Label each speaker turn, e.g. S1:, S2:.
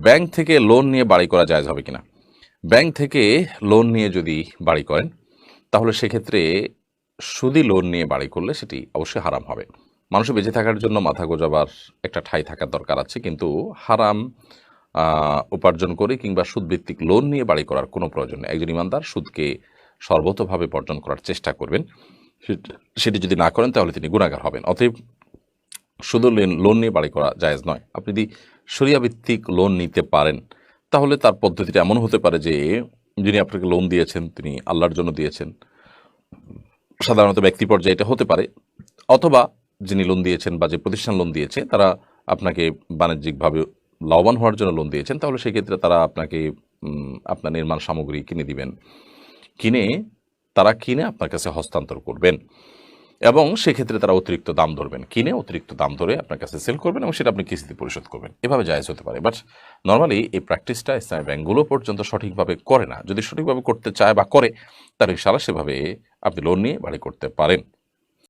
S1: Bank থেকে loan নিয়ে বাড়ি করা জায়েজ হবে কিনা। ব্যাংক থেকে লোন নিয়ে যদি বাড়ি করেন তাহলে সেক্ষেত্রে সুদি লোন নিয়ে বাড়ি করলে সেটি অবশ্যই হারাম হবে। মানুষের বেঁচে থাকার জন্য মাথা গোজাবার একটা ঠাঁই থাকার দরকার আছে, কিন্তু হারাম উপার্জন করে কিংবা সুদভিত্তিক লোন নিয়ে বাড়ি করার কোনো প্রয়োজন নেই। একজন ইমানদার সুদকে সর্বতভাবে বর্জন করার চেষ্টা করবেন, সেটি যদি না করেন তাহলে তিনি গুনাহগার হবেন। অতএব শুধু লোন নিয়ে বাড়ি করা জায়েজ নয়। আপনি যদি শরিয়া ভিত্তিক লোন নিতে পারেন তাহলে তার পদ্ধতিটা এমন হতে পারে যে যিনি আপনাকে লোন দিয়েছেন তিনি আল্লাহর জন্য দিয়েছেন, সাধারণত ব্যক্তি পর্যায়ে এটা হতে পারে, অথবা যিনি লোন দিয়েছেন বা যে প্রতিষ্ঠান লোন দিয়েছে তারা আপনাকে বাণিজ্যিকভাবে লাভবান হওয়ার জন্য লোন দিয়েছেন, তাহলে সেক্ষেত্রে তারা আপনাকে আপনার নির্মাণ সামগ্রী কিনে দিবেন, তারা কিনে আপনার কাছে হস্তান্তর করবেন এবং সেক্ষেত্রে তারা অতিরিক্ত দাম ধরবেন, কিনে অতিরিক্ত দাম ধরে আপনার কাছে সেল করবেন এবং সেটা আপনি কিস্তিতে পরিশোধ করবেন। এভাবে জায়েজ হতে পারে, বাট নর্মালি এই প্র্যাকটিসটা ইসলামী ব্যাংকগুলো পর্যন্ত সঠিকভাবে করে না। যদি সঠিকভাবে করতে চায় বা করে তাহলে ইনশাআল্লাহ সেভাবে আপনি লোন নিয়ে বাড়ি করতে পারেন।